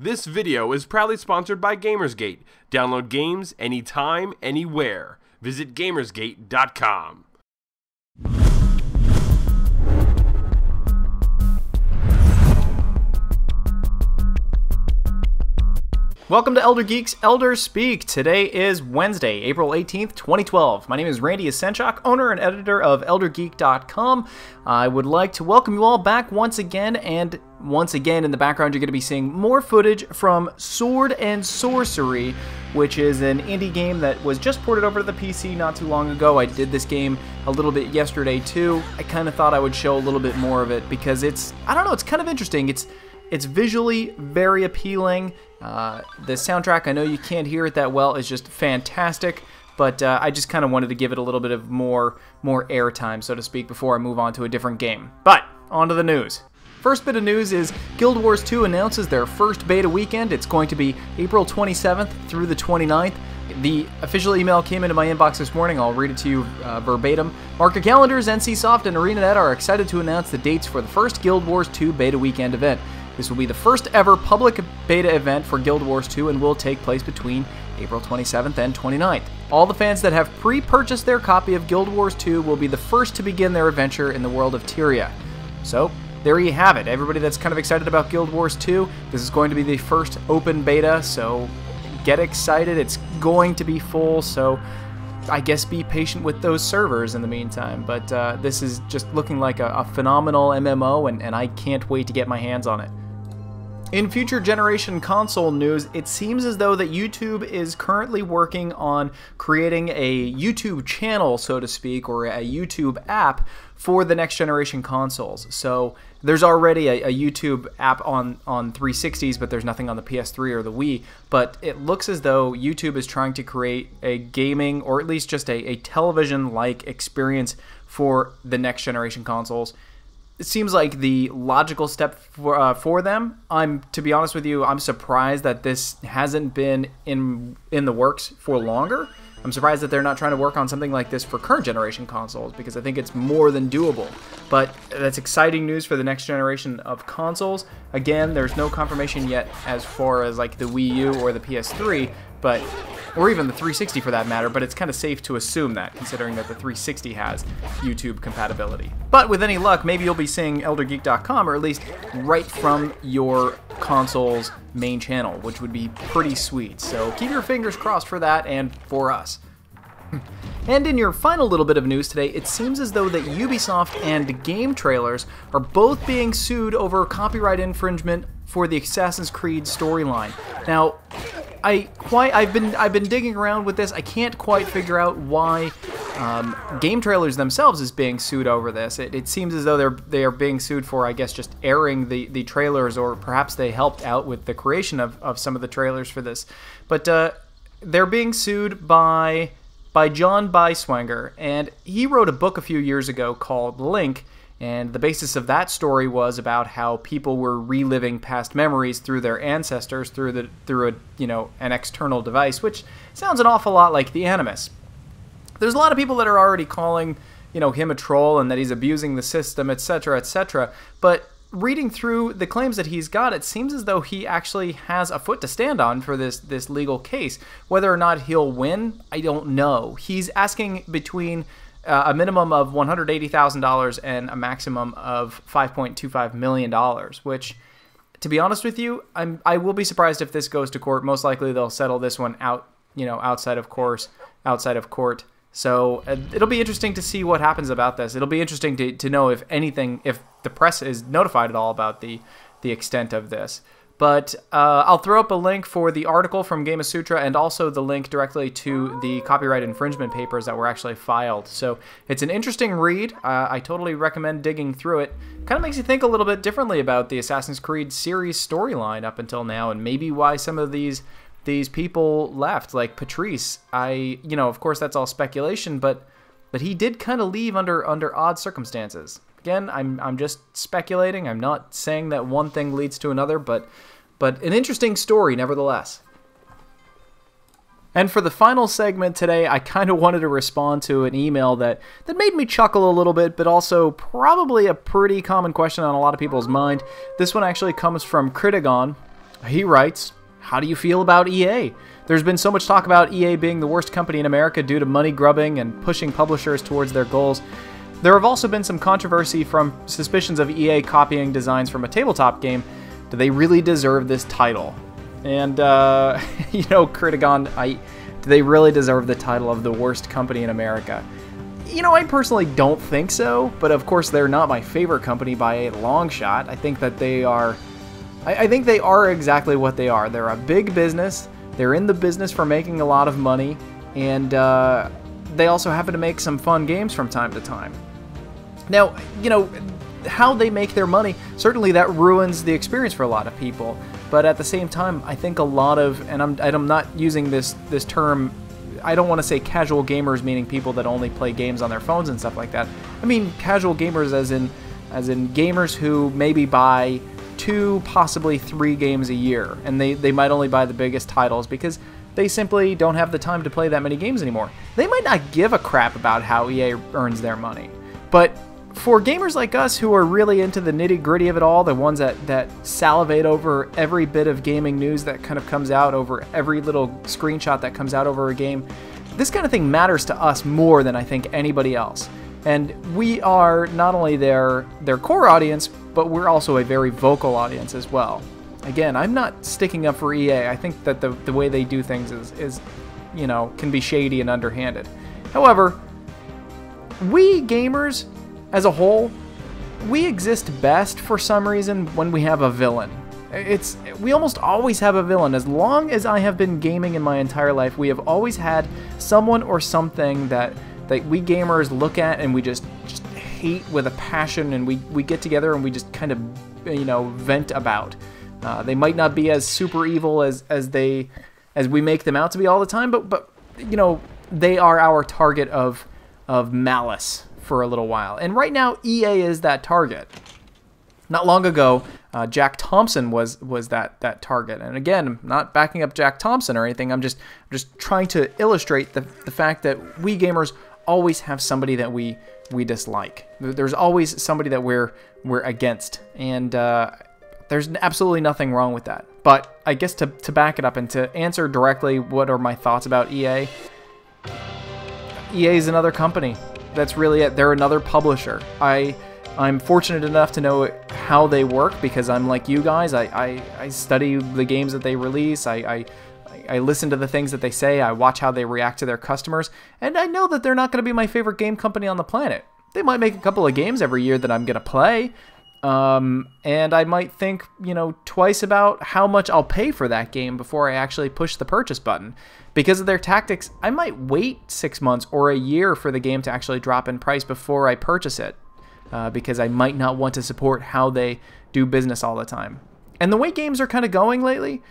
This video is proudly sponsored by Gamersgate. Download games anytime, anywhere. Visit Gamersgate.com. Welcome to Elder Geeks Elder Speak. Today is Wednesday, April 18th, 2012. My name is Randy Yasenchak, owner and editor of ElderGeek.com. I would like to welcome you all back once again, and once again in the background you're going to be seeing more footage from Sword and Sorcery, which is an indie game that was just ported over to the PC not too long ago. I did this game a little bit yesterday too. I kind of thought I would show a little bit more of it because it's kind of interesting. It's visually very appealing. The soundtrack, I know you can't hear it that well, is just fantastic, but I just kind of wanted to give it a little bit of more airtime, so to speak, before I move on to a different game. But, on to the news. First bit of news is Guild Wars 2 announces their first beta weekend. It's going to be April 27th through the 29th. The official email came into my inbox this morning. I'll read it to you verbatim. Mark your calendars. NCSoft and ArenaNet are excited to announce the dates for the first Guild Wars 2 beta weekend event. This will be the first ever public beta event for Guild Wars 2 and will take place between April 27th and 29th. All the fans that have pre-purchased their copy of Guild Wars 2 will be the first to begin their adventure in the world of Tyria. So, there you have it. Everybody that's kind of excited about Guild Wars 2, this is going to be the first open beta, so get excited. It's going to be full, so I guess be patient with those servers in the meantime. But this is just looking like a phenomenal MMO, and I can't wait to get my hands on it. In future generation console news, it seems as though that YouTube is currently working on creating a YouTube channel, so to speak, or a YouTube app for the next generation consoles. So there's already a YouTube app on 360s, but there's nothing on the PS3 or the Wii. But it looks as though YouTube is trying to create a gaming, or at least just a television-like experience for the next generation consoles. It seems like the logical step for them. To be honest with you, I'm surprised that this hasn't been in the works for longer. I'm surprised that they're not trying to work on something like this for current generation consoles, because I think it's more than doable. But that's exciting news for the next generation of consoles. Again, there's no confirmation yet as far as like the Wii U or the PS3, or even the 360 for that matter, but it's kind of safe to assume that, considering that the 360 has YouTube compatibility. But with any luck, maybe you'll be seeing ElderGeek.com, or at least right from your console's main channel, which would be pretty sweet. So keep your fingers crossed for that and for us. And in your final little bit of news today, it seems as though that Ubisoft and Gametrailers are both being sued over copyright infringement for the Assassin's Creed storyline. Now, I've been digging around with this. I can't quite figure out why Gametrailers themselves is being sued over this. It seems as though they are being sued for, I guess, just airing the trailers, or perhaps they helped out with the creation of some of the trailers for this. But they're being sued by John Beiswanger, and he wrote a book a few years ago called Link. And the basis of that story was about how people were reliving past memories through their ancestors through an external device, which sounds an awful lot like the Animus. There's a lot of people that are already calling him a troll and that he's abusing the system, etc., etc. But reading through the claims that he's got, it seems as though he actually has a foot to stand on for this legal case. Whether or not he'll win, I don't know. He's asking between a minimum of $180,000 and a maximum of $5.25 million, which, to be honest with you, I will be surprised if this goes to court. Most likely they'll settle this one out, outside of court. So it'll be interesting to see what happens about this. It'll be interesting to know if the press is notified at all about the extent of this. But I'll throw up a link for the article from Gamasutra and also the link directly to the copyright infringement papers that were actually filed. So it's an interesting read. I totally recommend digging through it. Kind of makes you think a little bit differently about the Assassin's Creed series storyline up until now, and maybe why some of these people left, like Patrice. Of course that's all speculation, but he did kind of leave under odd circumstances. Again, I'm just speculating. I'm not saying that one thing leads to another, but an interesting story nevertheless. And for the final segment today, I kind of wanted to respond to an email that made me chuckle a little bit, but also probably a pretty common question on a lot of people's mind. This one actually comes from Critigon, He writes, how do you feel about EA? There's been so much talk about EA being the worst company in America due to money grubbing and pushing publishers towards their goals. There have also been some controversy from suspicions of EA copying designs from a tabletop game. Do they really deserve this title? And, Critigon, do they really deserve the title of the worst company in America? I personally don't think so, but of course they're not my favorite company by a long shot. I think that they are... I think they are exactly what they are. They're a big business. They're in the business for making a lot of money, and they also happen to make some fun games from time to time. Now, how they make their money, certainly that ruins the experience for a lot of people. But at the same time, I think a lot of, and I'm not using this term, I don't want to say casual gamers, meaning people that only play games on their phones and stuff like that. I mean casual gamers as in gamers who maybe buy 2, possibly 3 games a year, and they might only buy the biggest titles because they simply don't have the time to play that many games anymore. They might not give a crap about how EA earns their money, but for gamers like us who are really into the nitty-gritty of it all, the ones that salivate over every bit of gaming news that kind of comes out, over every little screenshot that comes out over a game, this kind of thing matters to us more than I think anybody else. And we are not only their core audience, but we're also a very vocal audience as well. Again, I'm not sticking up for EA. I think that the way they do things is can be shady and underhanded. However, we gamers as a whole, we exist best for some reason when we have a villain. We almost always have a villain. As long as I have been gaming in my entire life, we have always had someone or something that we gamers look at and we just hate with a passion, and we get together and we just kind of vent about. They might not be as super evil as we make them out to be all the time, but they are our target of malice for a little while. And right now EA is that target. Not long ago, Jack Thompson was that target. And again, I'm not backing up Jack Thompson or anything. I'm just trying to illustrate the fact that we gamers always have somebody that we dislike. There's always somebody that we're against, and there's absolutely nothing wrong with that. But I guess to back it up and to answer directly what are my thoughts about EA, EA is another company. That's really it. They're another publisher. I'm fortunate enough to know how they work because I'm like you guys. I study the games that they release. I listen to the things that they say. I watch how they react to their customers. And I know that they're not going to be my favorite game company on the planet. They might make a couple of games every year that I'm going to play. And I might think, twice about how much I'll pay for that game before I actually push the purchase button. Because of their tactics, I might wait 6 months or a year for the game to actually drop in price before I purchase it. Because I might not want to support how they do business all the time. And the way games are kind of going lately,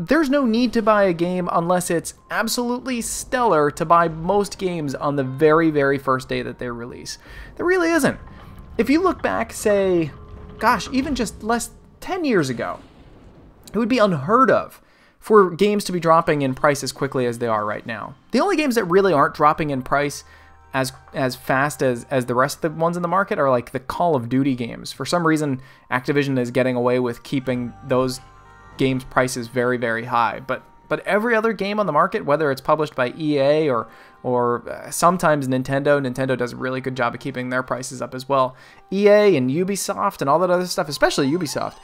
there's no need to buy a game unless it's absolutely stellar to buy most games on the very, very first day that they release. There really isn't. If you look back, say, gosh, even just 10 years ago, it would be unheard of for games to be dropping in price as quickly as they are right now. The only games that really aren't dropping in price as fast as the rest of the ones in the market are like the Call of Duty games. For some reason, Activision is getting away with keeping those games prices very, very high. But every other game on the market, whether it's published by EA or sometimes Nintendo does a really good job of keeping their prices up as well. EA and Ubisoft and all that other stuff, especially Ubisoft,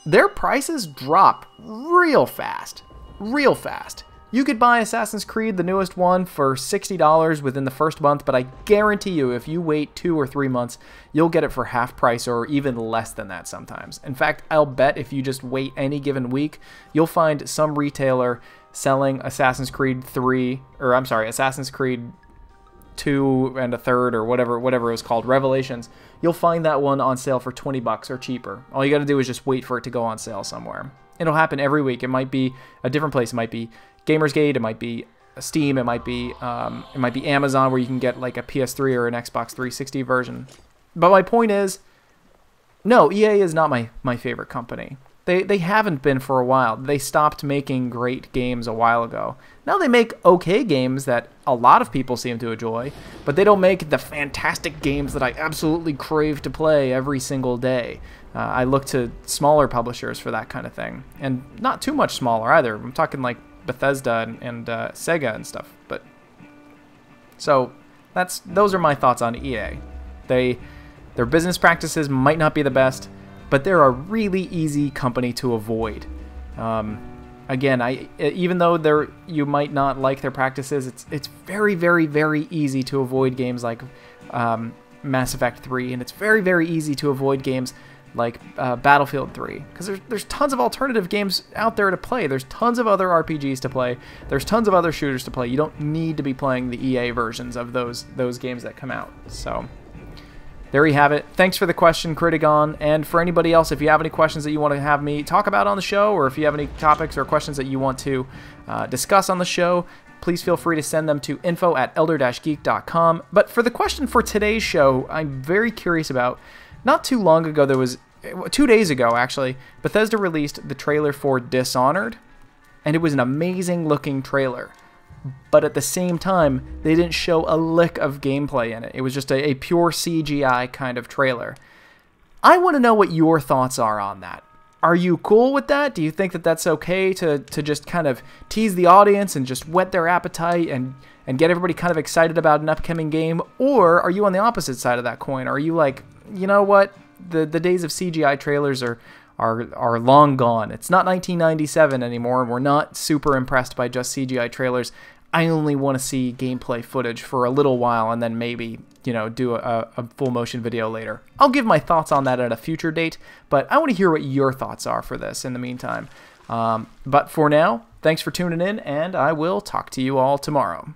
their prices drop real fast. Real fast. You could buy Assassin's Creed, the newest one, for $60 within the first month, but I guarantee you if you wait 2 or 3 months, you'll get it for half price or even less than that sometimes. In fact, I'll bet if you just wait any given week, you'll find some retailer selling Assassin's Creed 2 and a third or whatever it was called, Revelations. You'll find that one on sale for $20 or cheaper. All you got to do is just wait for it to go on sale somewhere. It'll happen every week. It might be a different place. It might be Gamersgate, it might be Steam, it might be Amazon, where you can get like a PS3 or an Xbox 360 version. But my point is, no, EA is not my favorite company. They haven't been for a while. They stopped making great games a while ago. Now they make okay games that a lot of people seem to enjoy, but they don't make the fantastic games that I absolutely crave to play every single day. I look to smaller publishers for that kind of thing, and not too much smaller either. I'm talking like Bethesda and Sega and stuff. But so those are my thoughts on EA. Their business practices might not be the best, but they're a really easy company to avoid. Again, even though you might not like their practices, it's very, very, very easy to avoid games like Mass Effect 3, and it's very, very easy to avoid games like Battlefield 3, because there's tons of alternative games out there to play. There's tons of other RPGs to play. There's tons of other shooters to play. You don't need to be playing the EA versions of those games that come out. So there you have it. Thanks for the question, Critigon. And for anybody else, if you have any questions that you want to have me talk about on the show, or if you have any topics or questions that you want to discuss on the show, please feel free to send them to info@elder-geek.com. But for the question for today's show, I'm very curious about, not too long ago, 2 days ago actually, Bethesda released the trailer for Dishonored, and it was an amazing looking trailer. But at the same time, they didn't show a lick of gameplay in it. It was just a pure CGI kind of trailer. I want to know what your thoughts are on that. Are you cool with that? Do you think that that's okay to just kind of tease the audience and just whet their appetite and get everybody kind of excited about an upcoming game? Or are you on the opposite side of that coin? Are you like, you know what? The days of CGI trailers are long gone. It's not 1997 anymore, and we're not super impressed by just CGI trailers. I only want to see gameplay footage for a little while, and then maybe, do a full motion video later. I'll give my thoughts on that at a future date, but I want to hear what your thoughts are for this in the meantime. But for now, thanks for tuning in, and I will talk to you all tomorrow.